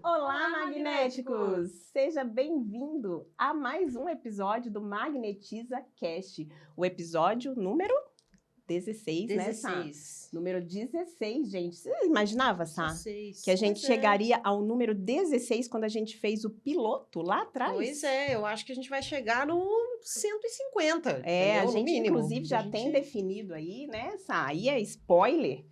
Olá, magnéticos! Seja bem-vindo a mais um episódio do Magnetiza Cast, o episódio número 16, né, Sá? Número 16, gente. Você imaginava, Sá? 16. Que a gente chegaria ao número 16 quando a gente fez o piloto lá atrás? Pois é, eu acho que a gente vai chegar no 150, É, entendeu? a gente, no mínimo. inclusive, já tem definido aí, né, Sá? Aí é spoiler.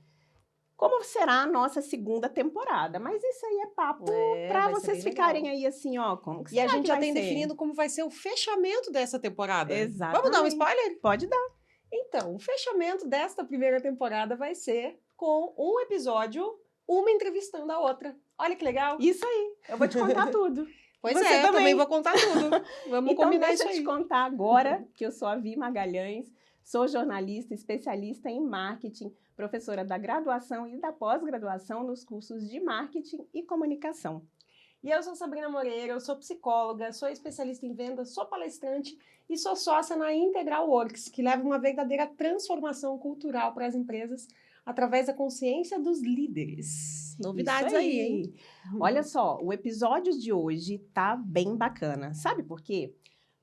Como será a nossa segunda temporada? Mas isso aí é papo para vocês ficarem legal. aí assim, ó, como que E a será gente que já vai tem ser? definido como vai ser o fechamento dessa temporada. Exatamente. Vamos dar um spoiler? Pode dar. Então, o fechamento desta primeira temporada vai ser com um episódio, uma entrevistando a outra. Olha que legal. Isso aí, eu vou te contar tudo. Pois Você é, eu também também vou contar tudo. Vamos Então combinar deixa isso eu te aí. contar agora que eu sou a Vi Magalhães, sou jornalista, especialista em marketing, professora da graduação e da pós-graduação nos cursos de marketing e comunicação. E eu sou Sabrina Moreira, eu sou psicóloga, sou especialista em vendas, sou palestrante e sou sócia na Integral Works, que leva uma verdadeira transformação cultural para as empresas através da consciência dos líderes. Novidades aí, hein? Olha só, o episódio de hoje tá bem bacana. Sabe por quê?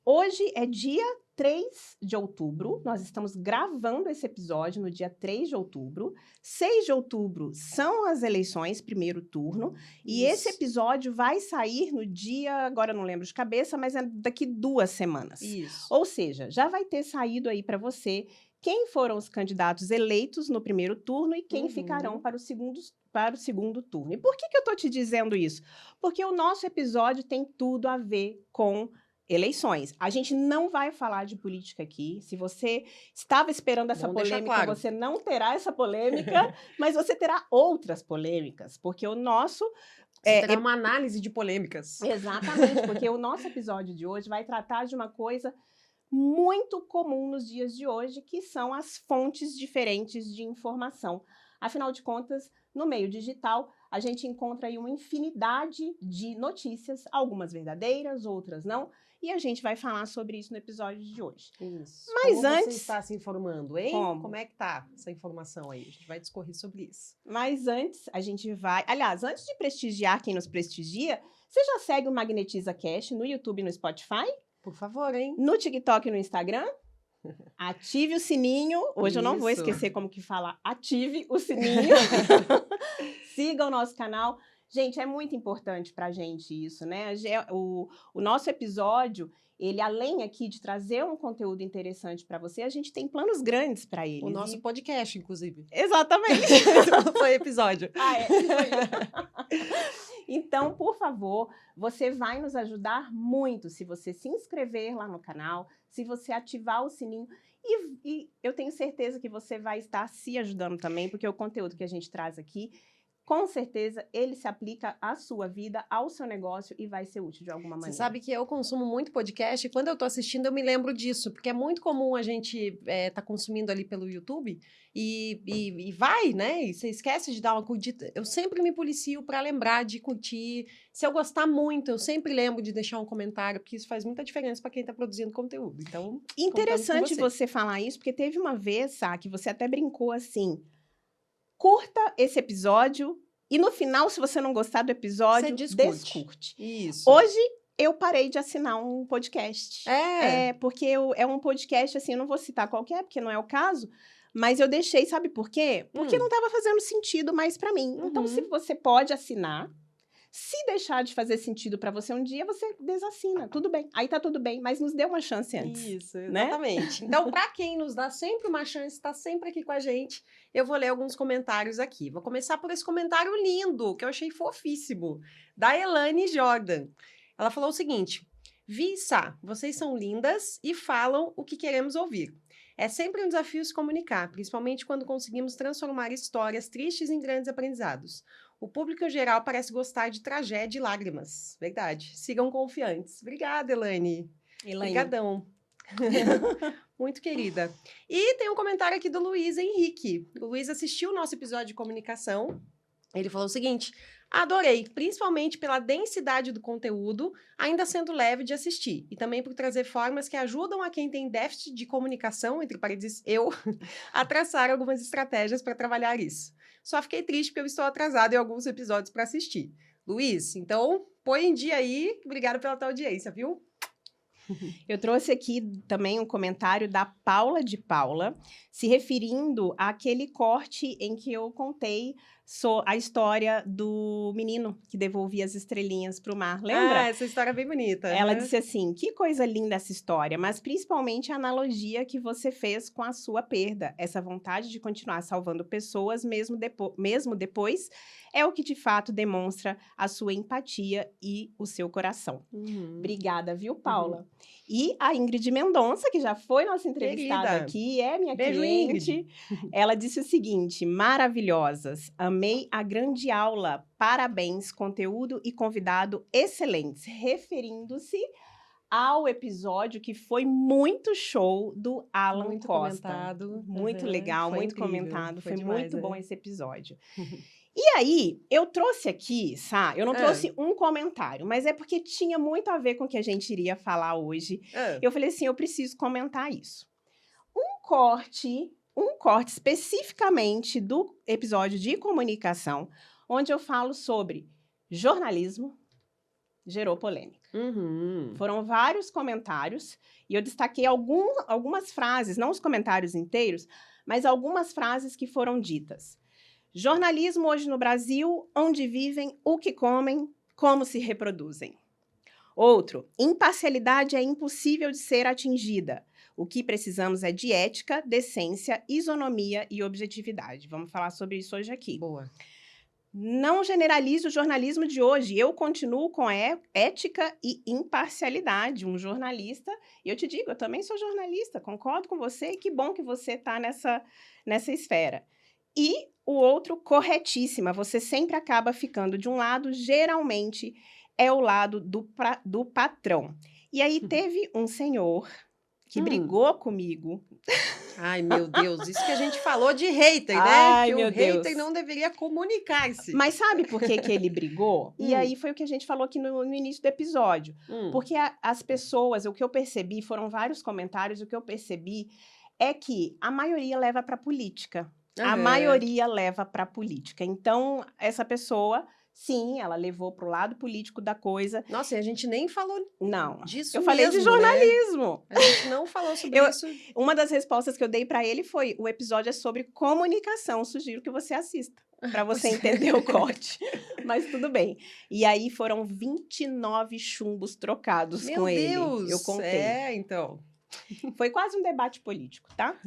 Hoje é dia 3 de outubro, nós estamos gravando esse episódio no dia 3 de outubro. 6 de outubro são as eleições, primeiro turno, e esse episódio vai sair no dia, agora eu não lembro de cabeça, mas é daqui 2 semanas. Isso. Ou seja, já vai ter saído aí para você quem foram os candidatos eleitos no primeiro turno e quem ficarão para o segundo turno. E por que eu estou te dizendo isso? Porque o nosso episódio tem tudo a ver com eleições. A gente não vai falar de política aqui. Se você estava esperando essa polêmica, você não terá essa polêmica, mas você terá outras polêmicas, porque o nosso... terá uma análise de polêmicas. Exatamente, porque o nosso episódio de hoje vai tratar de uma coisa muito comum nos dias de hoje, que são as fontes diferentes de informação. Afinal de contas, no meio digital, a gente encontra aí uma infinidade de notícias, algumas verdadeiras, outras não, e a gente vai falar sobre isso no episódio de hoje. Isso. Mas Como antes... você está se informando, hein? Como é que tá essa informação aí? A gente vai discorrer sobre isso. Mas antes, a gente vai... Aliás, antes de prestigiar quem nos prestigia, você já segue o Magnetiza Cast no YouTube e no Spotify? Por favor, hein? No TikTok e no Instagram? Ative o sininho. Hoje eu não vou Isso. esquecer como que fala. Ative o sininho. Siga o nosso canal. Gente, é muito importante pra gente isso, né? O nosso episódio, ele além aqui de trazer um conteúdo interessante para você, a gente tem planos grandes para ele. O nosso podcast, inclusive. Exatamente. Foi episódio. Então, por favor, você vai nos ajudar muito se você se inscrever lá no canal, se você ativar o sininho. E eu tenho certeza que você vai estar se ajudando também, porque o conteúdo que a gente traz aqui, com certeza, ele se aplica à sua vida, ao seu negócio e vai ser útil de alguma maneira. Você sabe que eu consumo muito podcast e quando eu tô assistindo eu me lembro disso, porque é muito comum a gente tá consumindo ali pelo YouTube e vai, né? E você esquece de dar uma curtida. Eu sempre me policio para lembrar de curtir. Se eu gostar muito, eu sempre lembro de deixar um comentário, porque isso faz muita diferença para quem tá produzindo conteúdo. Então, interessante você falar isso, porque teve uma vez, Sá, que você até brincou assim... Curta esse episódio e no final, se você não gostar do episódio, descurte. Isso. Hoje, eu parei de assinar um podcast. Porque é um podcast, assim, eu não vou citar qualquer, porque não é o caso, mas eu deixei, sabe por quê? Porque não estava fazendo sentido mais para mim. Então, se você pode assinar, se deixar de fazer sentido para você um dia, você desassina, tudo bem. Aí tá tudo bem, mas nos dê uma chance antes. Isso, exatamente. Né? Então, para quem nos dá sempre uma chance, está sempre aqui com a gente, eu vou ler alguns comentários aqui. Vou começar por esse comentário lindo, que eu achei fofíssimo, da Elane Jordan. Ela falou o seguinte: Vi e Sá, vocês são lindas e falam o que queremos ouvir. É sempre um desafio se comunicar, principalmente quando conseguimos transformar histórias tristes em grandes aprendizados. O público em geral parece gostar de tragédia e lágrimas. Verdade. Sigam confiantes. Obrigada, Elaine. Obrigadão. Muito querida. E tem um comentário aqui do Luiz Henrique. O Luiz assistiu o nosso episódio de comunicação Ele falou o seguinte: adorei, principalmente pela densidade do conteúdo, ainda sendo leve de assistir, e também por trazer formas que ajudam a quem tem déficit de comunicação, entre parênteses, eu, a traçar algumas estratégias para trabalhar isso. Só fiquei triste porque eu estou atrasado em alguns episódios para assistir. Luiz, então, põe em dia aí. Obrigada pela tua audiência, viu? Eu trouxe aqui também um comentário da Paula de Paula, se referindo àquele corte em que eu contei a história do menino que devolvia as estrelinhas para o mar. Lembra? Ah, essa história é bem bonita. Ela disse assim, que coisa linda essa história, mas principalmente a analogia que você fez com a sua perda. Essa vontade de continuar salvando pessoas mesmo depois é o que de fato demonstra a sua empatia e o seu coração. Obrigada, viu, Paula? E a Ingrid Mendonça, que já foi nossa entrevistada Querida. aqui, é minha Beijo, cliente. Ingrid. Ela disse o seguinte, maravilhosas, amei a grande aula, parabéns, conteúdo e convidado excelentes, referindo-se ao episódio que foi muito show do Alan Muito Costa. comentado. Muito legal, Foi muito incrível. comentado, foi demais, muito né? bom esse episódio. E aí, eu trouxe aqui, eu não trouxe um comentário, mas é porque tinha muito a ver com o que a gente iria falar hoje. Eu falei assim, eu preciso comentar isso. Um corte especificamente do episódio de comunicação, onde eu falo sobre jornalismo, gerou polêmica. Foram vários comentários, e eu destaquei algumas frases, não os comentários inteiros, mas algumas frases que foram ditas. Jornalismo hoje no Brasil, onde vivem, o que comem, como se reproduzem. Outro, imparcialidade é impossível de ser atingida. O que precisamos é de ética, decência, isonomia e objetividade. Vamos falar sobre isso hoje aqui. Boa. Não generalize o jornalismo de hoje. Eu continuo com ética e imparcialidade. Um jornalista, e eu te digo, eu também sou jornalista, concordo com você, e que bom que você está nessa esfera. E o outro, corretíssima, você sempre acaba ficando de um lado, geralmente é o lado do patrão. E aí teve um senhor que brigou comigo. Ai, meu Deus, isso que a gente falou de hater, né? Ai, que meu o hater Deus. não deveria comunicar-se. Mas sabe por que ele brigou? E aí foi o que a gente falou aqui no início do episódio. Porque as pessoas, o que eu percebi, foram vários comentários, o que eu percebi é que a maioria leva para política. A maioria leva para política. Então, essa pessoa, sim, ela levou para o lado político da coisa. Nossa, e a gente nem falou disso eu falei de mesmo, jornalismo. Né? A gente não falou sobre isso. Uma das respostas que eu dei para ele foi, o episódio é sobre comunicação, sugiro que você assista, para você entender o corte. Mas tudo bem. E aí foram 29 chumbos trocados com ele. Meu Deus! Eu contei. Então. Foi quase um debate político, tá?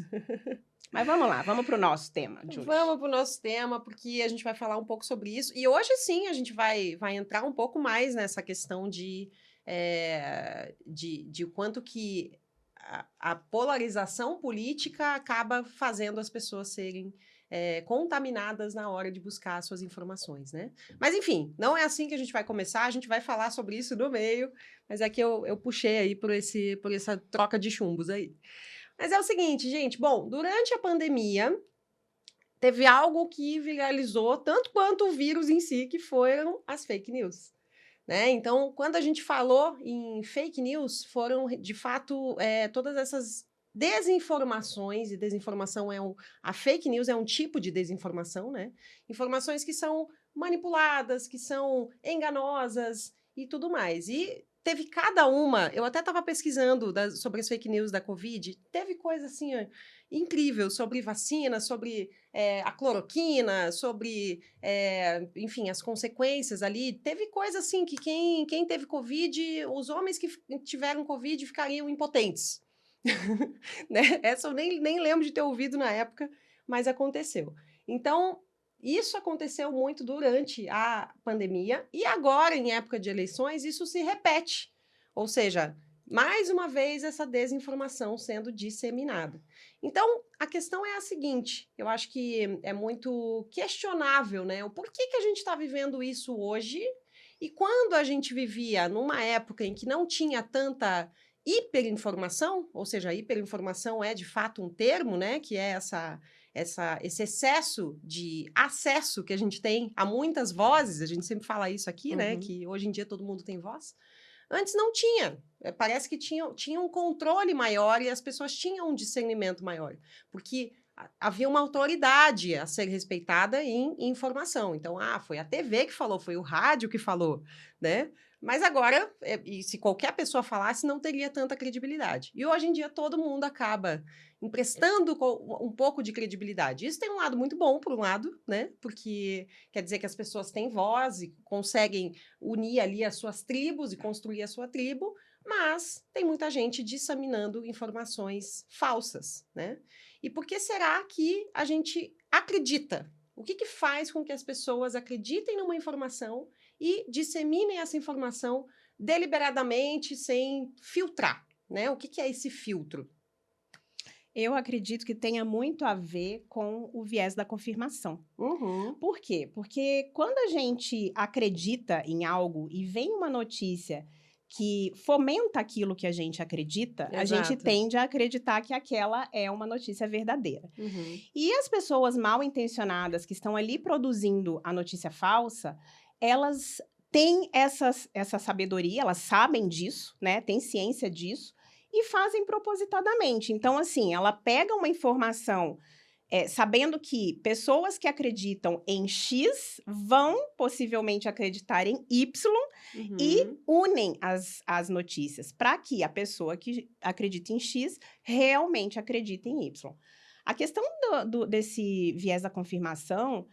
Mas vamos lá, vamos para o nosso tema de hoje. Vamos para o nosso tema, porque a gente vai falar um pouco sobre isso. E hoje, sim, a gente vai entrar um pouco mais nessa questão de o quanto que a polarização política acaba fazendo as pessoas serem contaminadas na hora de buscar suas informações, né? Mas, enfim, não é assim que a gente vai começar, a gente vai falar sobre isso no meio, mas é que eu puxei aí por essa troca de chumbos aí. Mas é o seguinte, gente, bom, durante a pandemia, teve algo que viralizou tanto quanto o vírus em si, que foram as fake news. Né? Então, quando a gente falou em fake news, foram, de fato, todas essas desinformações, e desinformação a fake news é um tipo de desinformação, né? Informações que são manipuladas, que são enganosas e tudo mais. E teve cada uma, eu até estava pesquisando sobre as fake news da Covid, teve coisa assim incrível sobre vacina, sobre a cloroquina, sobre, enfim, as consequências ali. Teve coisa assim que quem teve Covid, os homens que tiveram Covid ficariam impotentes. Né? Essa eu nem lembro de ter ouvido na época, mas aconteceu. Então, isso aconteceu muito durante a pandemia e agora, em época de eleições, isso se repete. Ou seja, mais uma vez essa desinformação sendo disseminada. Então, a questão é a seguinte, eu acho que é muito questionável, né? O porquê que a gente está vivendo isso hoje e quando a gente vivia numa época em que não tinha tanta hiperinformação, ou seja, a hiperinformação é de fato um termo, né? Que é esse excesso de acesso que a gente tem a muitas vozes, a gente sempre fala isso aqui, né? Que hoje em dia todo mundo tem voz. Antes não tinha. Parece que tinha um controle maior e as pessoas tinham um discernimento maior. Porque havia uma autoridade a ser respeitada em informação. Então, foi a TV que falou, foi o rádio que falou, né? Mas agora, e se qualquer pessoa falasse, não teria tanta credibilidade. E hoje em dia todo mundo acaba emprestando um pouco de credibilidade. Isso tem um lado muito bom, por um lado, né? Porque quer dizer que as pessoas têm voz e conseguem unir ali as suas tribos e construir a sua tribo, mas tem muita gente disseminando informações falsas, né? E por que será que a gente acredita? O que faz com que as pessoas acreditem numa informação e disseminem essa informação deliberadamente, sem filtrar, né? O que é esse filtro? Eu acredito que tenha muito a ver com o viés da confirmação. Por quê? Porque quando a gente acredita em algo e vem uma notícia que fomenta aquilo que a gente acredita, a gente tende a acreditar que aquela é uma notícia verdadeira. E as pessoas mal intencionadas que estão ali produzindo a notícia falsa, elas têm essa sabedoria, elas sabem disso, né? Têm ciência disso e fazem propositadamente. Então, assim, ela pega uma informação sabendo que pessoas que acreditam em X vão possivelmente acreditar em Y e unem as notícias para que a pessoa que acredita em X realmente acredite em Y. A questão desse viés da confirmação,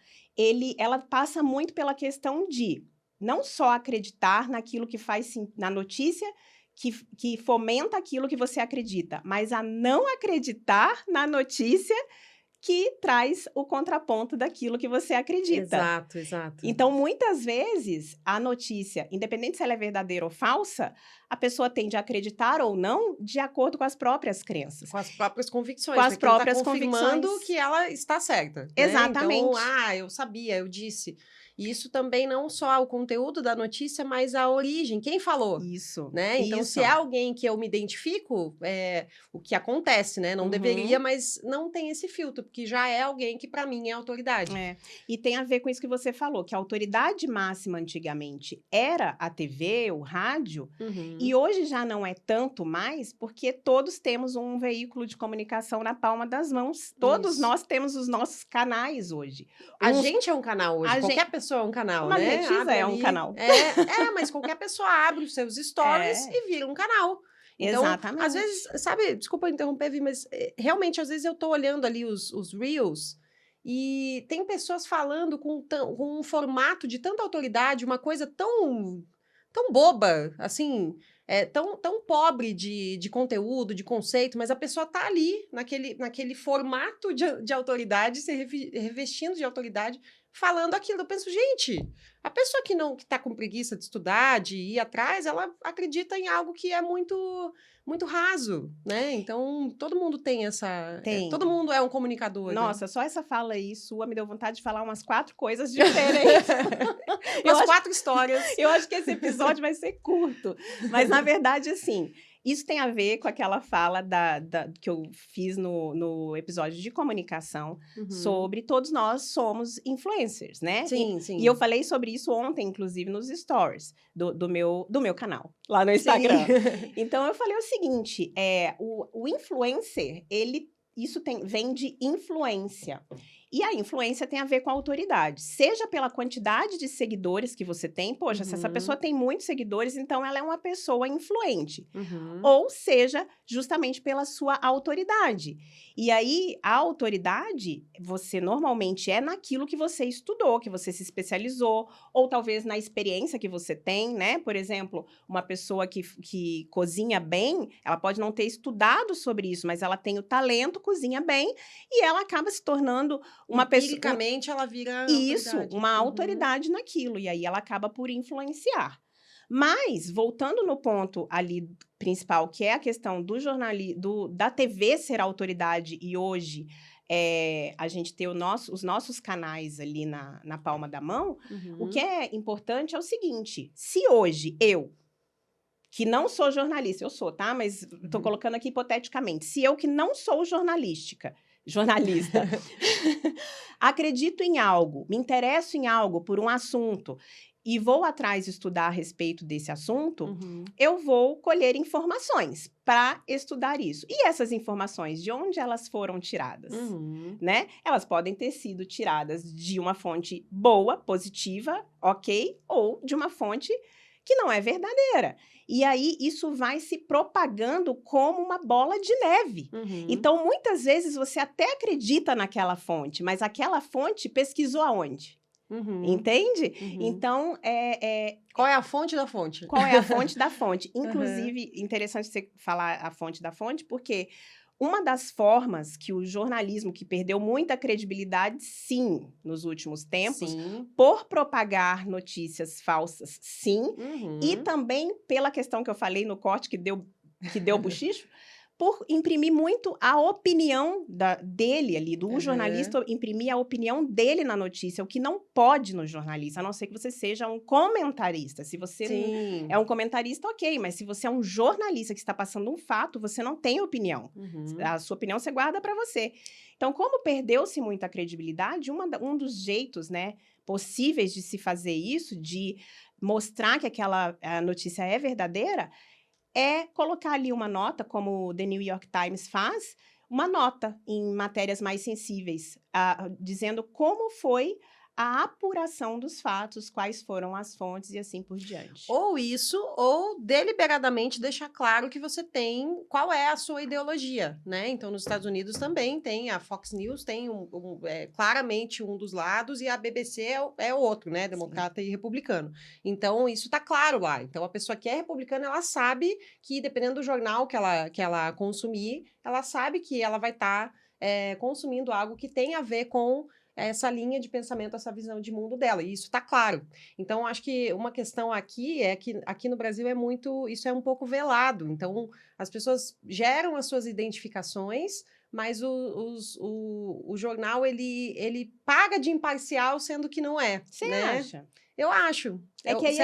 ela passa muito pela questão de não só acreditar naquilo que faz na notícia que fomenta aquilo que você acredita, mas a não acreditar na notícia que traz o contraponto daquilo que você acredita. Exato. Então, muitas vezes, a notícia, independente se ela é verdadeira ou falsa, a pessoa tende a acreditar ou não de acordo com as próprias crenças. Com as próprias convicções. Com as próprias confirmando convicções. que ela está certa. Exatamente. Né? Então, eu sabia, eu disse. E isso também não só o conteúdo da notícia, mas a origem, quem falou. Isso. Né? Então, se é alguém que eu me identifico, o que acontece, né? Não deveria, mas não tem esse filtro, porque já é alguém que, para mim, é autoridade. E tem a ver com isso que você falou, que a autoridade máxima antigamente era a TV, o rádio, e hoje já não é tanto mais, porque todos temos um veículo de comunicação na palma das mãos. Todos nós temos os nossos canais hoje. A gente é um canal hoje, qualquer pessoa é um canal, uma né? Netisa é um canal. Mas qualquer pessoa abre os seus stories e vira um canal. Então, exatamente. Às vezes, sabe, desculpa interromper, Vi, mas realmente, às vezes eu tô olhando ali os Reels e tem pessoas falando com um formato de tanta autoridade, uma coisa tão boba, assim, tão pobre de conteúdo, de conceito, mas a pessoa tá ali, naquele formato de autoridade, se revestindo de autoridade, falando aquilo. Eu penso, gente, a pessoa que tá com preguiça de estudar, de ir atrás, ela acredita em algo que é muito, muito raso, né? Então, todo mundo tem essa... todo mundo é um comunicador. Nossa, né? Só essa fala aí sua me deu vontade de falar umas 4 coisas diferentes. Umas 4 histórias. Eu acho que esse episódio vai ser curto. Mas, na verdade, assim... Isso tem a ver com aquela fala que eu fiz no episódio de comunicação sobre todos nós somos influencers, né? Sim. E eu falei sobre isso ontem, inclusive, nos stories do meu canal, lá no Instagram. Então, eu falei o seguinte, o influencer, vem de influência. E a influência tem a ver com a autoridade. Seja pela quantidade de seguidores que você tem. Poxa, se essa pessoa tem muitos seguidores, então ela é uma pessoa influente. Ou seja, justamente pela sua autoridade. E aí, a autoridade, você normalmente é naquilo que você estudou, que você se especializou, ou talvez na experiência que você tem, né? Por exemplo, uma pessoa que cozinha bem, ela pode não ter estudado sobre isso, mas ela tem o talento, cozinha bem, e ela acaba se tornando uma pessoa... Empiricamente, ela vira isso, uma autoridade naquilo, e aí ela acaba por influenciar. Mas, voltando no ponto ali principal, que é a questão do jornalismo, da TV ser autoridade, e hoje a gente ter os nossos canais ali na palma da mão, o que é importante é o seguinte, se hoje eu, que não sou jornalista, eu sou, tá? Mas estou colocando aqui hipoteticamente, se eu que não sou jornalística, jornalista, acredito em algo, me interesso em algo por um assunto e vou atrás estudar a respeito desse assunto, eu vou colher informações para estudar isso. E essas informações, de onde elas foram tiradas? Né? Elas podem ter sido tiradas de uma fonte boa, positiva, ok, ou de uma fonte que não é verdadeira. E aí, isso vai se propagando como uma bola de neve. Então, muitas vezes, você até acredita naquela fonte, mas aquela fonte pesquisou aonde? Entende? Então, qual é a fonte da fonte? Qual é a fonte da fonte? Inclusive, interessante você falar a fonte da fonte, porque uma das formas que o jornalismo, que perdeu muita credibilidade, sim, nos últimos tempos, por propagar notícias falsas, sim, e também pela questão que eu falei no corte que deu bochicho, por imprimir muito a opinião dele ali, do jornalista, imprimir a opinião dele na notícia, o que não pode no jornalista, a não ser que você seja um comentarista. Se você é um comentarista, ok, mas se você é um jornalista que está passando um fato, você não tem opinião. A sua opinião você guarda para você. Então, como perdeu-se muita credibilidade, um dos jeitos, né, possíveis de se fazer isso, de mostrar que aquela notícia é verdadeira, é colocar ali uma nota, como o The New York Times faz, uma nota em matérias mais sensíveis, dizendo como foi a apuração dos fatos, quais foram as fontes e assim por diante. Ou isso, ou deliberadamente deixar claro que você tem, qual é a sua ideologia, né? Então, nos Estados Unidos também tem, a Fox News tem claramente um dos lados e a BBC é o outro, né? Democrata e republicano. Então, isso tá claro lá. Então, a pessoa que é republicana, ela sabe que, dependendo do jornal que ela consumir, ela sabe que ela vai estar consumindo algo que tem a ver com essa linha de pensamento, essa visão de mundo dela, e isso está claro. Então, acho que uma questão aqui é que aqui no Brasil isso é um pouco velado, então as pessoas geram as suas identificações, mas o jornal, ele paga de imparcial, sendo que não é. Você né? acha? Eu acho. Você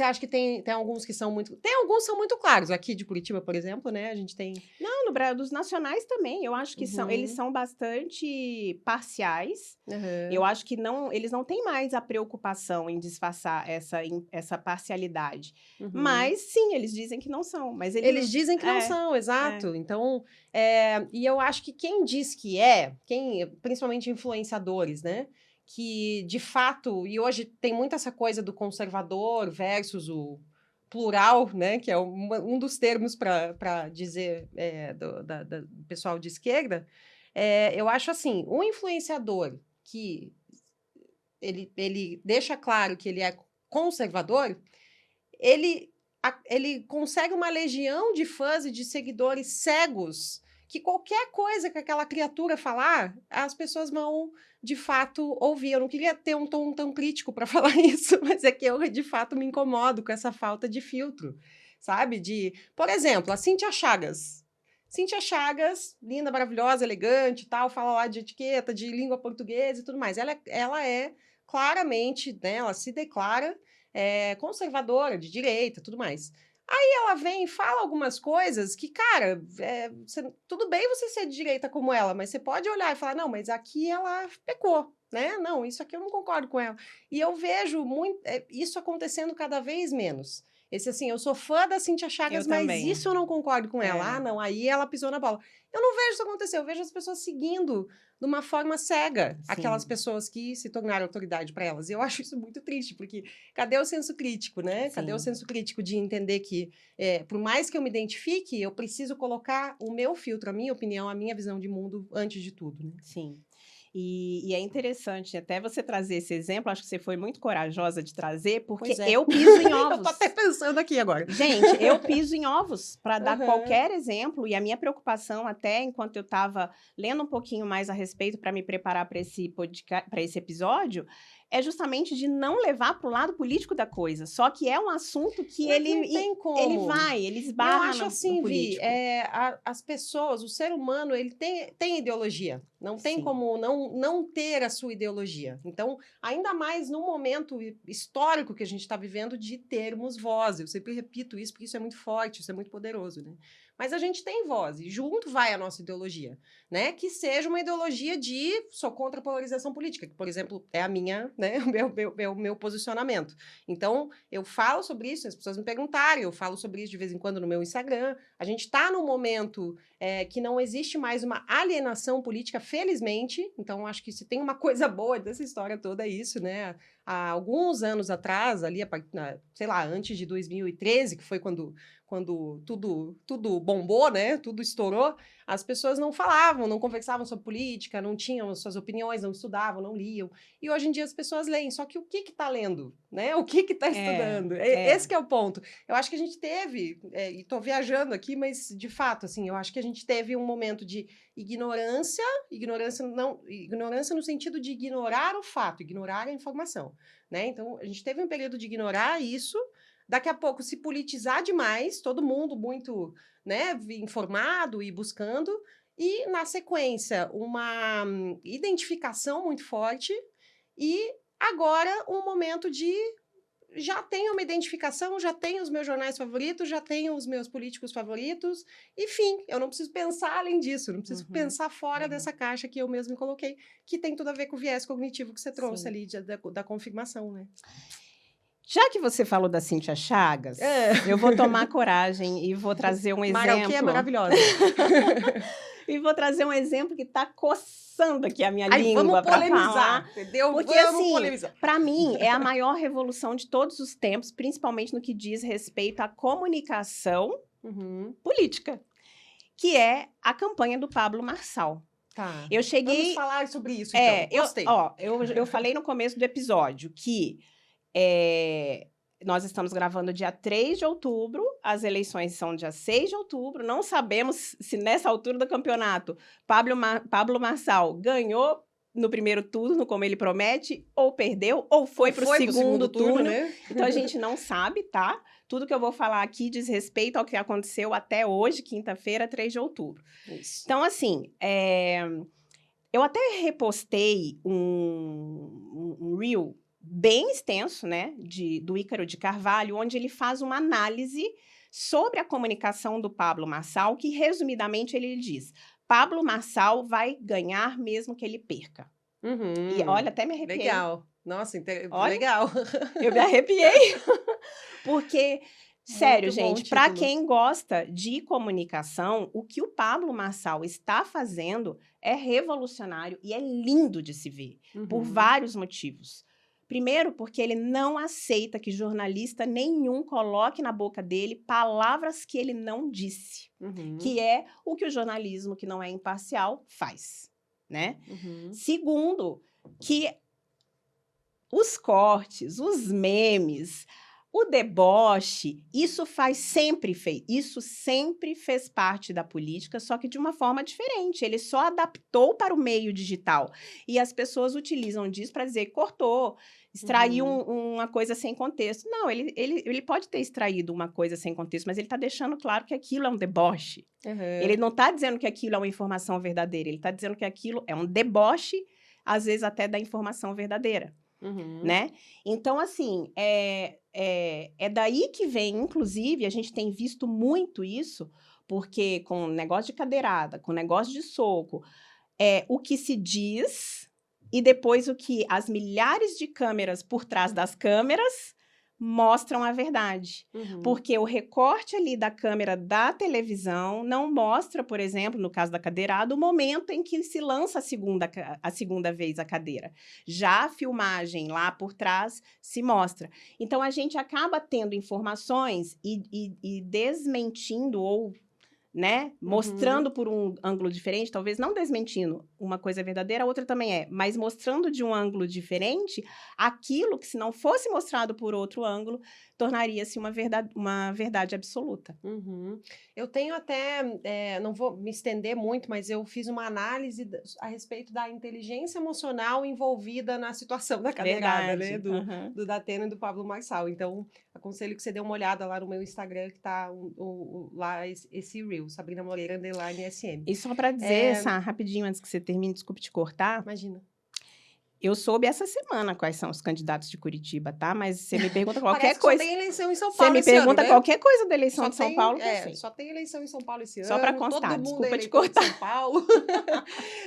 acha que tem alguns que são muito... Tem alguns que são muito claros. Aqui de Curitiba, por exemplo, né? A gente tem... Não, no Brasil, dos nacionais também. Eu acho que eles são bastante parciais. Eu acho que eles não têm mais a preocupação em disfarçar essa parcialidade. Mas, sim, eles dizem que não são. Mas eles dizem que não são, exato. Então, e eu acho que quem diz que principalmente influenciadores, né? Que, de fato, e hoje tem muito essa coisa do conservador versus o plural, né, que é um dos termos para dizer do pessoal de esquerda, eu acho assim, um influenciador que ele deixa claro que ele é conservador, ele consegue uma legião de fãs e de seguidores cegos que qualquer coisa que aquela criatura falar, as pessoas vão, de fato, ouvir. Eu não queria ter um tom tão crítico para falar isso, mas é que eu, de fato, me incomodo com essa falta de filtro, sabe? Por exemplo, a Cíntia Chagas. Cíntia Chagas, linda, maravilhosa, elegante e tal, fala lá de etiqueta, de língua portuguesa e tudo mais. Ela é claramente, né, ela se declara conservadora, de direita, tudo mais. Aí ela vem e fala algumas coisas que, cara, tudo bem você ser de direita como ela, mas você pode olhar e falar, não, mas aqui ela pecou, né? Não, isso aqui eu não concordo com ela. E eu vejo isso acontecendo cada vez menos. Assim, eu sou fã da Cíntia Chagas, mas isso eu não concordo com ela. Ah, não, aí ela pisou na bola. Eu não vejo isso acontecer, eu vejo as pessoas seguindo de uma forma cega aquelas pessoas que se tornaram autoridade para elas. E eu acho isso muito triste, porque cadê o senso crítico, né? Cadê o senso crítico de entender que, por mais que eu me identifique, eu preciso colocar o meu filtro, a minha opinião, a minha visão de mundo antes de tudo, né? Sim. E é interessante até você trazer esse exemplo, acho que você foi muito corajosa de trazer, porque eu piso em ovos. Eu tô até pensando aqui agora. Gente, eu piso em ovos para dar qualquer exemplo, e a minha preocupação até enquanto eu estava lendo um pouquinho mais a respeito para me preparar para esse podcast, para esse episódio, é justamente de não levar para o lado político da coisa. Só que é um assunto que ele esbarra eu acho assim, no político. as pessoas, o ser humano, ele tem ideologia. Não tem como não ter a sua ideologia. Então, ainda mais no momento histórico que a gente está vivendo de termos voz. Eu sempre repito isso, porque isso é muito forte, isso é muito poderoso, né? mas a gente tem voz, e junto vai a nossa ideologia, né? Que seja uma ideologia de sou contra a polarização política, que, por exemplo, é a minha, né? O meu posicionamento. Então, eu falo sobre isso, as pessoas me perguntarem, eu falo sobre isso de vez em quando no meu Instagram. A gente está num momento que não existe mais uma alienação política, felizmente. Então, acho que se tem uma coisa boa dessa história toda é isso, né? Há alguns anos atrás, ali, sei lá, antes de 2013, que foi quando tudo bombou, né? Tudo estourou, as pessoas não falavam, não conversavam sobre política, não tinham suas opiniões, não estudavam, não liam. E hoje em dia as pessoas leem, só que o que está lendo, né? O que está estudando? Esse que é o ponto. Eu acho que a gente teve, e estou viajando aqui, mas de fato, assim, eu acho que a gente teve um momento de ignorância no sentido de ignorar o fato, ignorar a informação, né? Então, a gente teve um período de ignorar isso. Daqui a pouco, se politizar demais, todo mundo muito, né, informado e buscando, e, na sequência, uma identificação muito forte, e agora um momento de já tenho uma identificação, já tenho os meus jornais favoritos, já tenho os meus políticos favoritos, enfim, eu não preciso pensar além disso, não preciso pensar fora dessa caixa que eu mesmo coloquei, que tem tudo a ver com o viés cognitivo que você trouxe ali da confirmação, né? Já que você falou da Cíntia Chagas, eu vou tomar coragem e vou trazer um exemplo. Que é maravilhosa. E vou trazer um exemplo que está coçando aqui a minha língua para falar. Entendeu? Porque, assim, para mim, é a maior revolução de todos os tempos, principalmente no que diz respeito à comunicação política, que é a campanha do Pablo Marçal. Tá. Eu cheguei... Vamos falar sobre isso, então. Gostei. Eu falei no começo do episódio que nós estamos gravando dia 3 de outubro, as eleições são dia 6 de outubro, não sabemos se nessa altura do campeonato Pablo Marçal ganhou no primeiro turno, como ele promete, ou perdeu, ou foi para o segundo turno, né? Então a gente não sabe, tá? Tudo que eu vou falar aqui diz respeito ao que aconteceu até hoje, quinta-feira, 3 de outubro. Isso. Então, assim, eu até repostei um reel bem extenso, né, do Ícaro de Carvalho, onde ele faz uma análise sobre a comunicação do Pablo Marçal, que, resumidamente, ele diz: Pablo Marçal vai ganhar mesmo que ele perca. E olha, até me arrepiei. Legal. Nossa, legal. Eu me arrepiei. Porque, sério, gente, para quem gosta de comunicação, o que o Pablo Marçal está fazendo é revolucionário e é lindo de se ver, por vários motivos. Primeiro, porque ele não aceita que jornalista nenhum coloque na boca dele palavras que ele não disse, que é o que o jornalismo, que não é imparcial, faz, né? Segundo, que os cortes, os memes, o deboche, isso sempre fez parte da política, só que de uma forma diferente. Ele só adaptou para o meio digital. E as pessoas utilizam disso para dizer que cortou, extraiu uma coisa sem contexto. Não, ele pode ter extraído uma coisa sem contexto, mas ele está deixando claro que aquilo é um deboche. Ele não está dizendo que aquilo é uma informação verdadeira, ele está dizendo que aquilo é um deboche, às vezes até da informação verdadeira. Né? Então, assim, é daí que vem, inclusive, a gente tem visto muito isso, porque com negócio de cadeirada, com negócio de soco, o que se diz e depois o que as milhares de câmeras por trás das câmeras mostram a verdade. Porque o recorte ali da câmera da televisão não mostra, por exemplo, no caso da cadeirada, o momento em que se lança a segunda vez a cadeira. Já a filmagem lá por trás se mostra. Então, a gente acaba tendo informações e desmentindo ou, né, mostrando por um ângulo diferente, talvez não desmentindo, uma coisa é verdadeira, a outra também é, mas mostrando de um ângulo diferente aquilo que, se não fosse mostrado por outro ângulo, tornaria-se uma verdade absoluta. Eu tenho até, não vou me estender muito, mas eu fiz uma análise a respeito da inteligência emocional envolvida na situação da cadeirada, né, do Datena e do Pablo Marçal. Então, aconselho que você dê uma olhada lá no meu Instagram, que tá lá esse reel, Sabrina Moreira _SM. E só para dizer, rapidinho, antes que você termine, desculpe te cortar. Imagina. Eu soube essa semana quais são os candidatos de Curitiba, tá? Mas você me pergunta Parece qualquer que só coisa. tem eleição em São Você Paulo me esse ano, pergunta né? qualquer coisa da eleição Só de São tem, Paulo, que eu sei. só tem eleição em São Paulo esse Só para ano, constar, todo mundo é desculpa te eleitor de cortar. São Paulo.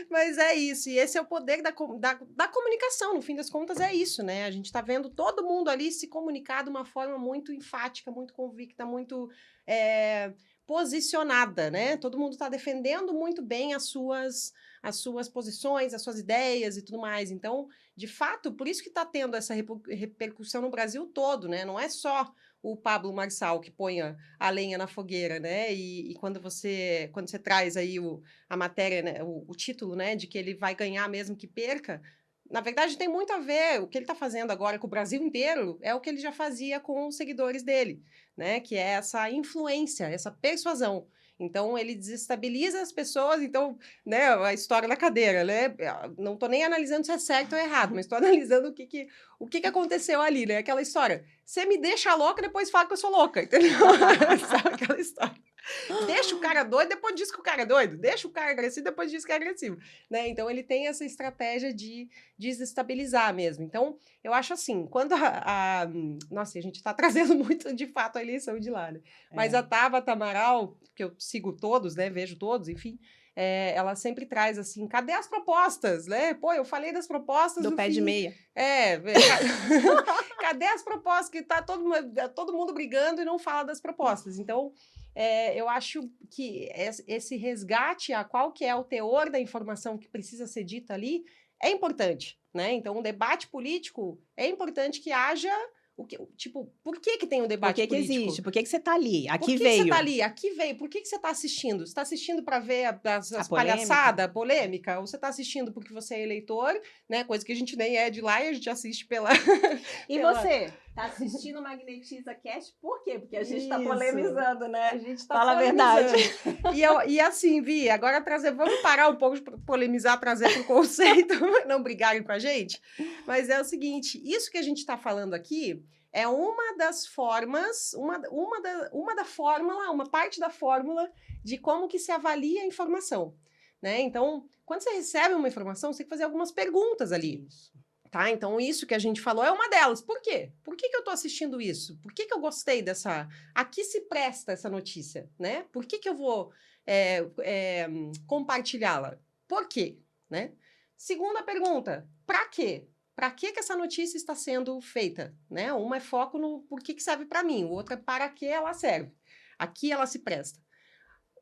Mas é isso, e esse é o poder da comunicação, no fim das contas é isso, né? A gente está vendo todo mundo ali se comunicar de uma forma muito enfática, muito convicta, muito posicionada, né? Todo mundo está defendendo muito bem as suas posições, as suas ideias e tudo mais. Então, de fato, por isso que está tendo essa repercussão no Brasil todo, né? Não é só o Pablo Marçal que põe a lenha na fogueira, né? E quando você traz aí a matéria, né? o título, né? De que ele vai ganhar mesmo que perca, na verdade tem muito a ver, o que ele está fazendo agora com o Brasil inteiro é o que ele já fazia com os seguidores dele, né? Que é essa influência, essa persuasão. Então, ele desestabiliza as pessoas. Então, né, a história da cadeira, né? Não estou nem analisando se é certo ou errado, mas estou analisando o que aconteceu ali, né? Aquela história. Você me deixa louca, depois fala que eu sou louca, entendeu? Sabe aquela história? Deixa o cara doido, depois diz que o cara é doido. Deixa o cara agressivo, depois diz que é agressivo. Né? Então, ele tem essa estratégia de desestabilizar mesmo. Então, eu acho assim, quando Nossa, a gente está trazendo muito, de fato, a eleição de lá, né? Mas a Tabata Amaral, que eu sigo todos, né? Vejo todos, enfim... ela sempre traz assim, cadê as propostas, né? Pô, eu falei das propostas do pé de meia. Cadê as propostas que tá todo mundo brigando e não fala das propostas? Então, eu acho que esse resgate a qual que é o teor da informação que precisa ser dita ali é importante, né? Então, um debate político é importante que haja tipo, por que tem um debate político? Por que político? existe? Por que você está ali? Aqui Por que veio. você está ali? Aqui veio. Por que você está assistindo? Você está assistindo para ver as palhaçadas, a polêmica? Ou você está assistindo porque você é eleitor, né? Coisa que a gente nem é de lá e a gente assiste pela... E você? Está assistindo o Magnetiza Cast por quê? Porque a gente está polemizando, né? A gente tá Fala a verdade. E assim, Vi, agora vamos parar um pouco de polemizar, trazer para o conceito, não brigarem com a gente. Mas é o seguinte, isso que a gente está falando aqui é uma das formas, uma parte da fórmula de como que se avalia a informação, né? Então, quando você recebe uma informação, você tem que fazer algumas perguntas ali. Isso. Tá? Então, isso que a gente falou é uma delas. Por quê? Por que eu estou assistindo isso? Por que eu gostei dessa... A que se presta essa notícia, né? Por que eu vou compartilhá-la? Por quê? Né? Segunda pergunta, para quê? Para que essa notícia está sendo feita? Né? Uma é foco no por que serve para mim, o outro é para que ela serve. Aqui ela se presta.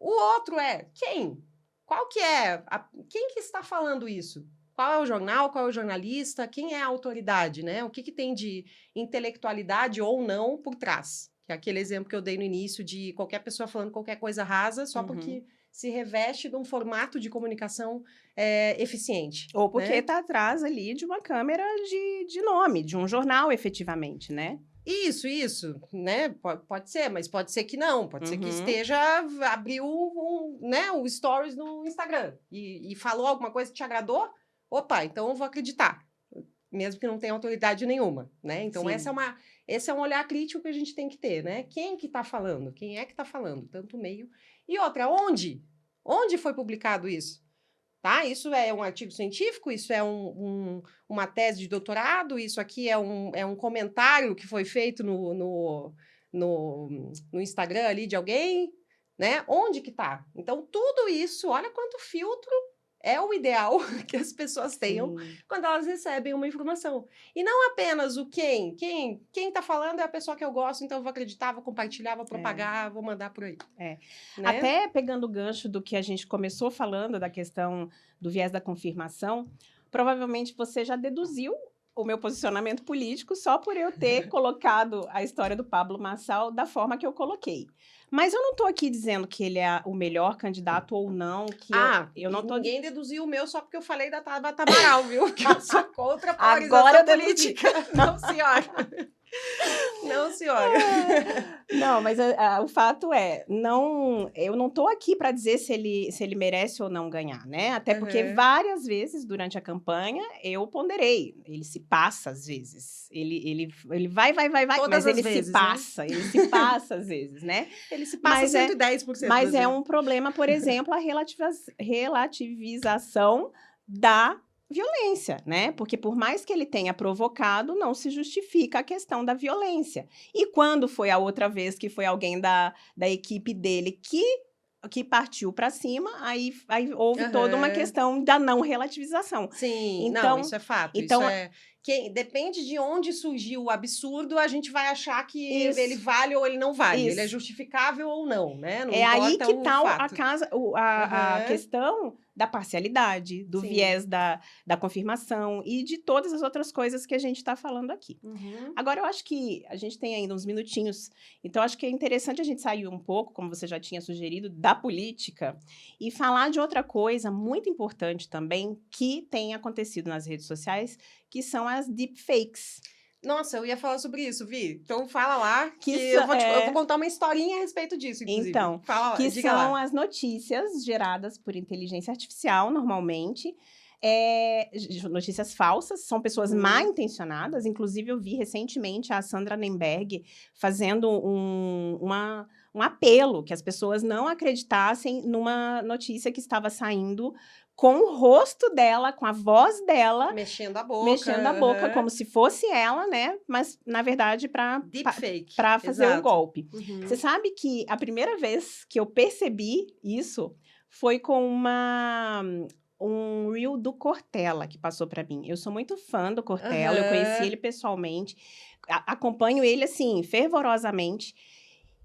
O outro é quem? Qual que é? Quem que está falando isso? Qual é o jornal, qual é o jornalista, quem é a autoridade, né? O que tem de intelectualidade ou não por trás? Que é aquele exemplo que eu dei no início de qualquer pessoa falando qualquer coisa rasa só porque se reveste de um formato de comunicação eficiente. Ou porque né? está atrás ali de uma câmera de nome, de um jornal efetivamente, né? Isso, né? Pode ser, mas pode ser que não. Pode ser que abriu o Stories no Instagram e falou alguma coisa que te agradou. Opa, então eu vou acreditar, mesmo que não tenha autoridade nenhuma, né? Então, esse é um olhar crítico que a gente tem que ter, né? Quem que está falando? Quem é que está falando? Tanto o meio. E outra, onde? Onde foi publicado isso? Tá? Isso é um artigo científico, isso é uma tese de doutorado, isso aqui é um comentário que foi feito no Instagram ali de alguém, né? Onde que tá? Então, tudo isso, olha quanto filtro é o ideal que as pessoas tenham quando elas recebem uma informação. E não apenas o quem. Quem está falando é a pessoa que eu gosto, então eu vou acreditar, vou compartilhar, vou propagar, vou mandar por aí. Né? Até pegando o gancho do que a gente começou falando, da questão do viés da confirmação, provavelmente você já deduziu o meu posicionamento político só por eu ter colocado a história do Pablo Marçal da forma que eu coloquei. Mas eu não estou aqui dizendo que ele é o melhor candidato ou não. Que eu não ninguém deduziu o meu só porque eu falei da Tabata Amaral, viu? Que eu sou contra a polarização agora política. Não, senhora. Não, senhora. Não, mas o fato é, eu não estou aqui para dizer se ele merece ou não ganhar, né? Até porque várias vezes durante a campanha eu ponderei. Ele se passa às vezes. Ele vai, todas mas ele vezes, se passa. Né? Ele se passa às vezes, né? Ele se passa 110%. Mas é um problema, por exemplo, a relativização da violência, né? Porque por mais que ele tenha provocado, não se justifica a questão da violência. E quando foi a outra vez que foi alguém da equipe dele que partiu para cima, aí houve toda uma Aham. questão da não relativização. Sim, não, Então, isso é fato. Isso então é. Depende de onde surgiu o absurdo, a gente vai achar que ele isso, vale ou ele não vale. Ele é isso. justificável ou não, né? Não É aí importa que o está fato. a Aham, questão da parcialidade, do sim. viés da confirmação e de todas as outras coisas que a gente está falando aqui. Uhum. Agora, eu acho que a gente tem ainda uns minutinhos, então acho que é interessante a gente sair um pouco, como você já tinha sugerido, da política e falar de outra coisa muito importante também que tem acontecido nas redes sociais, que são as deepfakes. Nossa, eu ia falar sobre isso, Vi. Então fala lá que Que, eu vou contar uma historinha a respeito disso, inclusive. então, Fala lá, que diga são lá. as notícias geradas por inteligência artificial, normalmente, notícias falsas, são pessoas mal Uhum. intencionadas. Inclusive, eu vi recentemente a Sandra Nemberg fazendo um apelo que as pessoas não acreditassem numa notícia que estava saindo com o rosto dela, com a voz dela, Mexendo a boca. mexendo a boca Aham. como se fosse ela, né, mas na verdade Deepfake, para fazer o exato. golpe. Você Uhum. sabe que a primeira vez que eu percebi isso foi com um reel do Cortella que passou para mim. Eu sou muito fã do Cortella, eu conheci Aham. ele pessoalmente, acompanho ele, assim, fervorosamente.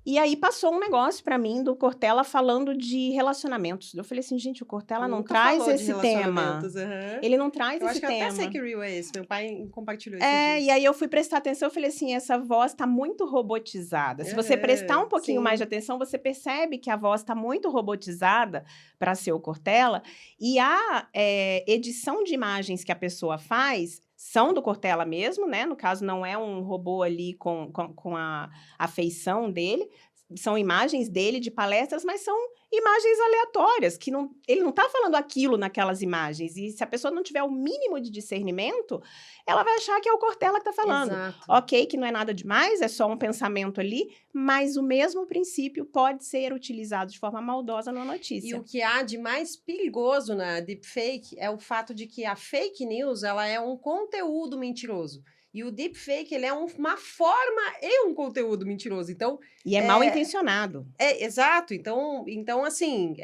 E aí passou um negócio para mim do Cortella falando de relacionamentos. Eu falei assim: "Gente, o Cortella não Nunca traz falou de esse tema. relacionamentos. Aham. Ele não traz Eu esse acho que eu até sei tema". que reel é esse. Meu pai compartilhou esses É, e dias. aí eu fui prestar atenção, eu falei assim: "Essa voz está muito robotizada". Se você prestar Aham. um pouquinho mais de Sim. atenção, você percebe que a voz está muito robotizada para ser o Cortella, e a, edição de imagens que a pessoa faz são do Cortella mesmo, né, no caso não é um robô ali com a feição dele, são imagens dele de palestras, mas são imagens aleatórias, que não ele não está falando aquilo naquelas imagens, e se a pessoa não tiver o mínimo de discernimento, ela vai achar que é o Cortella que está falando. Exato. Ok, que não é nada demais, é só um pensamento ali, mas o mesmo princípio pode ser utilizado de forma maldosa numa E o notícia. que há de mais perigoso na deepfake é o fato de que a fake news ela é um conteúdo mentiroso. E o deepfake ele é uma forma e um conteúdo mentiroso. Então, E é mal é, intencionado. exato. Então assim,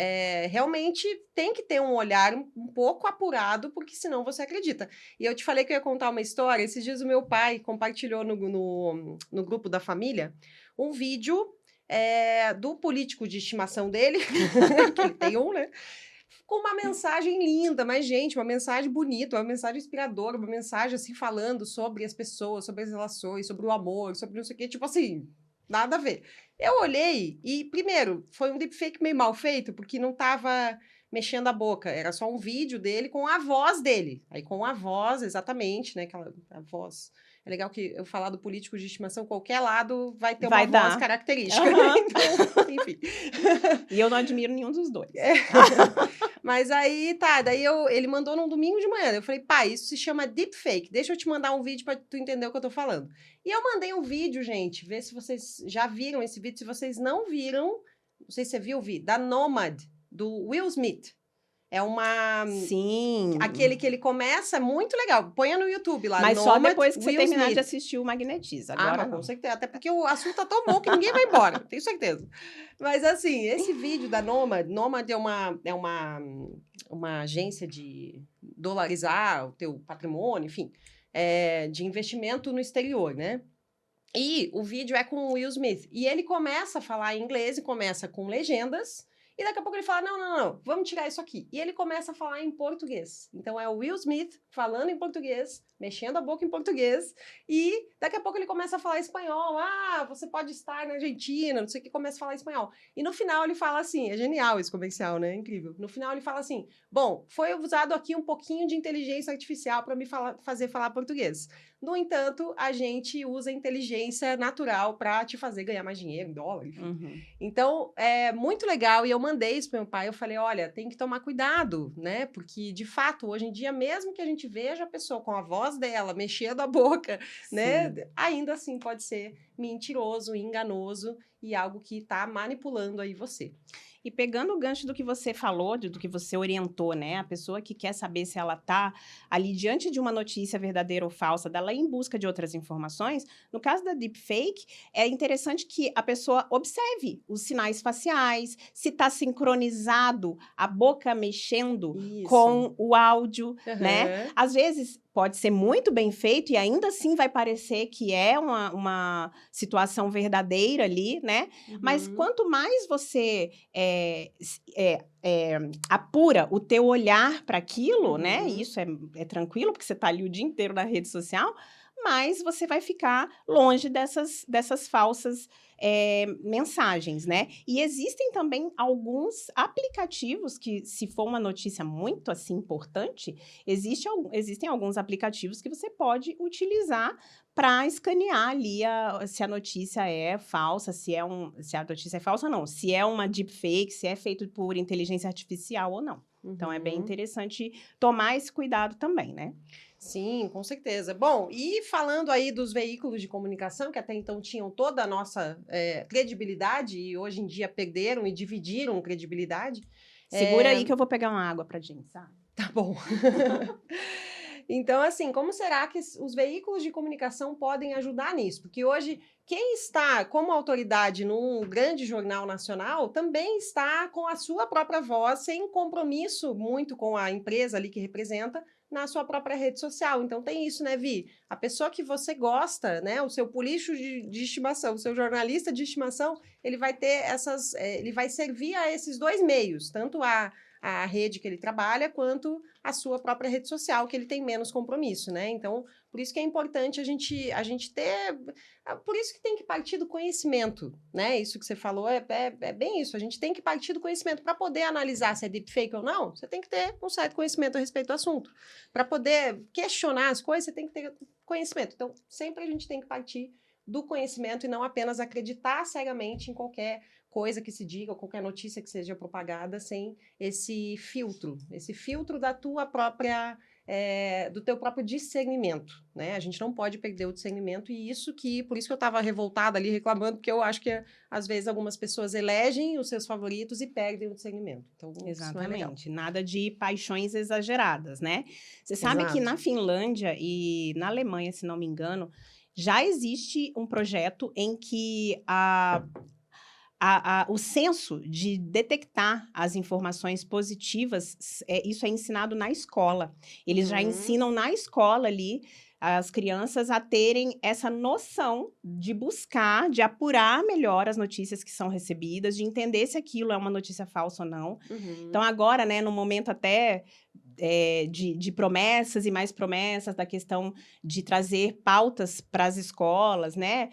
realmente tem que ter um olhar um pouco apurado, porque senão você acredita. E eu te falei que eu ia contar uma história. Esses dias o meu pai compartilhou no grupo da família um vídeo do político de estimação dele, que ele tem um, né? Com uma mensagem linda, mas, gente, uma mensagem bonita, uma mensagem inspiradora, uma mensagem, assim, falando sobre as pessoas, sobre as relações, sobre o amor, sobre não sei o quê, tipo assim, nada a ver. Eu olhei e, primeiro, foi um deepfake meio mal feito, porque não tava mexendo a boca, era só um vídeo dele com a voz dele. Aí, com a voz, exatamente, né, aquela a voz. É legal que eu falar do político de estimação, qualquer lado vai ter uma Vai voz dar. característica. Aham. Então, enfim. E eu não admiro nenhum dos dois. É. Mas aí, tá, daí ele mandou num domingo de manhã. Eu falei, pai, isso se chama deepfake. Deixa eu te mandar um vídeo pra tu entender o que eu tô falando. E eu mandei um vídeo, gente, ver se vocês já viram esse vídeo. Se vocês não viram, não sei se você viu, Vi, da Nomad, do Will Smith. É aquele Sim. que ele começa, é muito legal. Ponha no YouTube lá, Mas só Nomad depois que você Will terminar de Smith. assistir o Magnetiza, Ah, agora mas com não. certeza. Até porque o assunto tá tão bom que ninguém vai embora, tenho certeza. Mas assim, esse vídeo da Nomad é uma agência de dolarizar o teu patrimônio, enfim, de investimento no exterior, né? E o vídeo é com o Will Smith. E ele começa a falar em inglês e começa com legendas. E daqui a pouco ele fala: não, vamos tirar isso aqui. E ele começa a falar em português. Então é o Will Smith falando em português, mexendo a boca em português. E daqui a pouco ele começa a falar espanhol. Ah, você pode estar na Argentina, não sei o que, começa a falar espanhol. E no final ele fala assim: é genial esse comercial, né? É incrível. No final ele fala assim: bom, foi usado aqui um pouquinho de inteligência artificial para me fazer falar português. No entanto, a gente usa inteligência natural para te fazer ganhar mais dinheiro, dólar, enfim. Uhum. Então, é muito legal. E eu mandei isso para meu pai. Eu falei, olha, tem que tomar cuidado, né? Porque, de fato, hoje em dia, mesmo que a gente veja a pessoa com a voz dela mexendo a boca, né? Sim. Ainda assim pode ser mentiroso, enganoso e algo que está manipulando aí você. E pegando o gancho do que você falou, do que você orientou, né? A pessoa que quer saber se ela está ali diante de uma notícia verdadeira ou falsa, dela ir em busca de outras informações, no caso da deepfake, é interessante que a pessoa observe os sinais faciais, se está sincronizado, a boca mexendo Isso. com o áudio, né? Aham. Às vezes pode ser muito bem feito e ainda assim vai parecer que é uma situação verdadeira ali, né? Mas Uhum. quanto mais você apura o teu olhar para aquilo, né? Uhum. E isso é tranquilo, porque você está ali o dia inteiro na rede social, mas você vai ficar longe dessas falsas mensagens, né? E existem também alguns aplicativos que, se for uma notícia muito assim importante, existem alguns aplicativos que você pode utilizar para escanear ali se a notícia é falsa, se a notícia é falsa ou não, se é uma deepfake, se é feito por inteligência artificial ou não. Então, é bem Uhum. interessante tomar esse cuidado também, né? Sim, com certeza. Bom, e falando aí dos veículos de comunicação, que até então tinham toda a nossa credibilidade e hoje em dia perderam e dividiram credibilidade. Segura aí que eu vou pegar uma água pra gente, sabe? Tá bom. Então, assim, como será que os veículos de comunicação podem ajudar nisso? Porque hoje, quem está como autoridade num grande jornal nacional também está com a sua própria voz, sem compromisso muito com a empresa ali que representa, na sua própria rede social. Então, tem isso, né, Vi? A pessoa que você gosta, né, o seu político de estimação, o seu jornalista de estimação, ele vai ter ele vai servir a esses dois meios, tanto a rede que ele trabalha, quanto a sua própria rede social, que ele tem menos compromisso, né? Então, por isso que é importante a gente ter... Por isso que tem que partir do conhecimento, né? Isso que você falou é bem isso. A gente tem que partir do conhecimento. Para poder analisar se é deepfake ou não, você tem que ter um certo conhecimento a respeito do assunto. Para poder questionar as coisas, você tem que ter conhecimento. Então, sempre a gente tem que partir do conhecimento e não apenas acreditar cegamente em qualquer coisa que se diga, ou qualquer notícia que seja propagada sem esse filtro da tua própria, do teu próprio discernimento, né? A gente não pode perder o discernimento e por isso que eu estava revoltada ali, reclamando, porque eu acho que às vezes algumas pessoas elegem os seus favoritos e perdem o discernimento. Então, isso não é legal. Exatamente, nada de paixões exageradas, né? Você sabe que na Exato. Finlândia e na Alemanha, se não me engano, já existe um projeto em que o senso de detectar as informações positivas, isso é ensinado na escola. Eles já Uhum. ensinam na escola ali as crianças a terem essa noção de buscar, de apurar melhor as notícias que são recebidas, de entender se aquilo é uma notícia falsa ou não. Uhum. Então, agora, né, no momento até de promessas e mais promessas, da questão de trazer pautas para as escolas, né?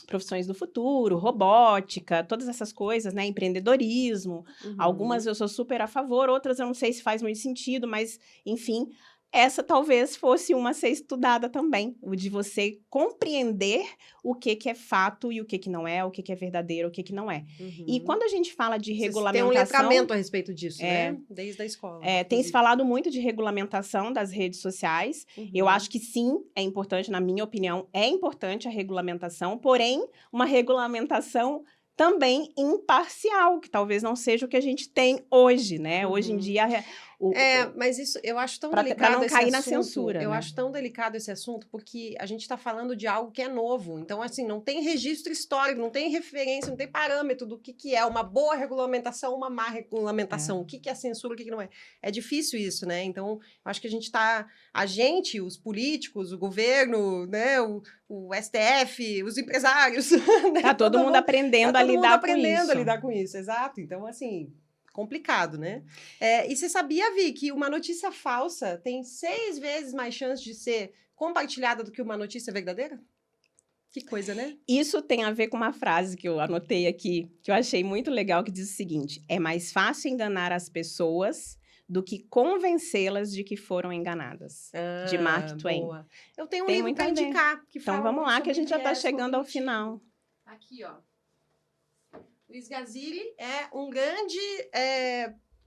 Profissões do futuro, robótica, todas essas coisas, né? Empreendedorismo. Uhum. Algumas eu sou super a favor, outras eu não sei se faz muito sentido, mas, enfim, essa talvez fosse uma a ser estudada também, o de você compreender o que é fato e o que não é, o que é verdadeiro, o que não é. Uhum. E quando a gente fala de Vocês regulamentação... têm um letramento a respeito disso, né? Desde a escola. tem se falado muito de regulamentação das redes sociais. Uhum. Eu acho que sim, é importante, na minha opinião, é importante a regulamentação, porém, uma regulamentação também imparcial, que talvez não seja o que a gente tem hoje, né? Uhum. Hoje em dia... mas isso eu acho tão Pra delicado não esse cair na assunto. censura, Eu né? acho tão delicado esse assunto porque a gente está falando de algo que é novo. Então, assim, não tem registro histórico, não tem referência, não tem parâmetro do que é uma boa regulamentação, uma má regulamentação, o que é censura, o que não é. É difícil isso, né? Então, eu acho que os políticos, o governo, né, o STF, os empresários, né? Tá todo mundo aprendendo a lidar com isso. A lidar com isso, exato. Então, assim, complicado, né? E você sabia, Vi, que uma notícia falsa tem 6 vezes mais chance de ser compartilhada do que uma notícia verdadeira? Que coisa, né? Isso tem a ver com uma frase que eu anotei aqui, que eu achei muito legal, que diz o seguinte: é mais fácil enganar as pessoas do que convencê-las de que foram enganadas. De Mark Twain. Boa. Eu tenho um Tem livro muito para a ver. indicar. Que Então fala vamos lá, que a sobre gente já está viés chegando ao cognitivo. final. Aqui, ó. Luiz Gazilli é um grande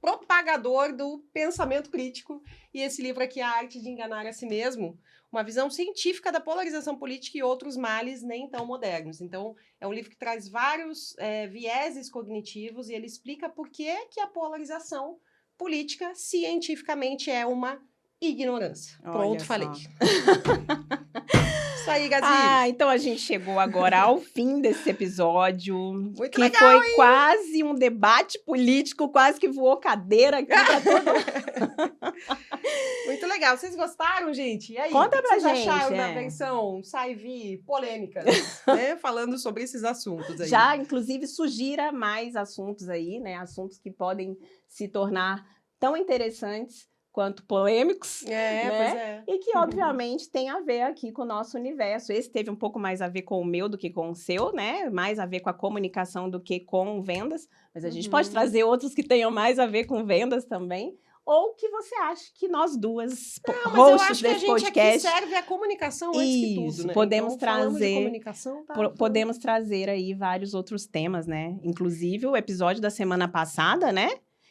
propagador do pensamento crítico. E esse livro aqui, A Arte de Enganar a Si Mesmo, uma visão científica da polarização política e outros males nem tão modernos. Então, é um livro que traz vários vieses cognitivos e ele explica por que a polarização política cientificamente é uma ignorância. Olha Pronto, só. falei. Isso aí, Gazi. Então a gente chegou agora ao fim desse episódio. Muito que legal, foi quase um debate político, quase que voou cadeira aqui pra todo. Muito legal. Vocês gostaram, gente? E aí, Conta o que pra vocês gente, acharam da versão Sai-Vi polêmica, né? Falando sobre esses assuntos aí. Já, inclusive, sugira mais assuntos aí, né? Assuntos que podem se tornar tão interessantes quanto polêmicos. É, né? pois é. E que, obviamente, tem a ver aqui com o nosso universo. Esse teve um pouco mais a ver com o meu do que com o seu, né? Mais a ver com a comunicação do que com vendas. Mas a gente pode trazer outros que tenham mais a ver com vendas também. Ou que você acha que nós duas, hosts desse podcast... Aqui serve a comunicação antes que tudo, né? Podemos então, falamos de trazer... comunicação, podemos trazer aí vários outros temas, né? Inclusive, o episódio da semana passada, né?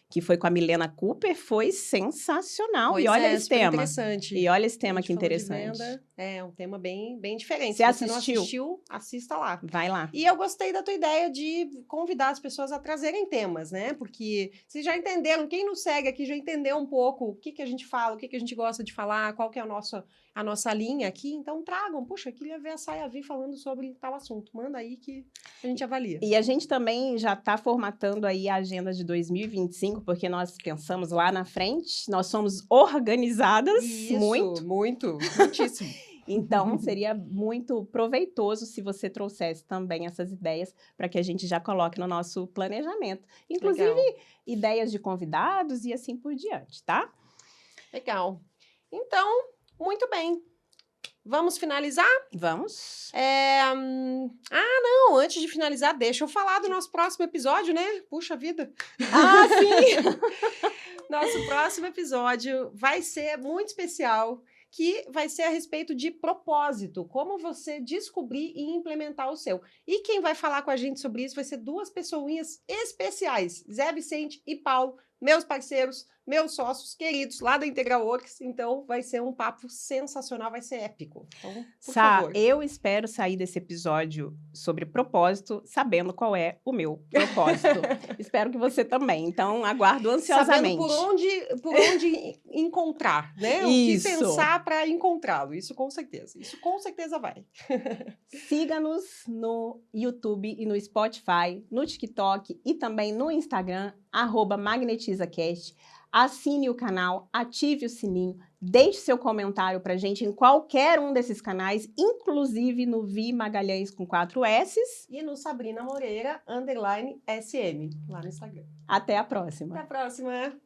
Que foi com a Milena Cooper, foi sensacional. Pois e olha esse tema. Interessante. E olha esse tema que interessante. Venda, é um tema bem diferente. Você Se não assistiu, assista lá. Vai lá. E eu gostei da tua ideia de convidar as pessoas a trazerem temas, né? Porque vocês já entenderam, quem nos segue aqui já entendeu um pouco o que a gente fala, o que a gente gosta de falar, qual que é a nossa linha aqui. Então tragam, puxa, eu queria ver a Sai-Vi falando sobre tal assunto. Manda aí que a gente avalia. E a gente também já está formatando aí a agenda de 2025, porque nós pensamos lá na frente, nós somos organizadas. Isso, muitíssimo. Então, seria muito proveitoso se você trouxesse também essas ideias para que a gente já coloque no nosso planejamento. Inclusive, ideias de convidados e assim por diante, tá? Legal. Então, muito bem. Vamos finalizar? Vamos. Não, antes de finalizar, deixa eu falar do nosso próximo episódio, né? Puxa vida. Sim! Nosso próximo episódio vai ser muito especial, que vai ser a respeito de propósito, como você descobrir e implementar o seu. E quem vai falar com a gente sobre isso vai ser duas pessoinhas especiais, Zé Vicente e Paulo, meus parceiros, meus sócios queridos lá da Integral Works. Então, vai ser um papo sensacional, vai ser épico. Então, por favor. Eu espero sair desse episódio sobre propósito, sabendo qual é o meu propósito. Espero que você também. Então, aguardo ansiosamente. Sabendo por onde encontrar, né? Isso. O que pensar para encontrá-lo. Isso com certeza. Isso com certeza vai. Siga-nos no YouTube e no Spotify, no TikTok e também no Instagram, @MagnetizaCast. Assine o canal, ative o sininho, deixe seu comentário pra gente em qualquer um desses canais, inclusive no Vi Magalhães com 4 S's. E no Sabrina Moreira, _SM, lá no Instagram. Até a próxima. Até a próxima.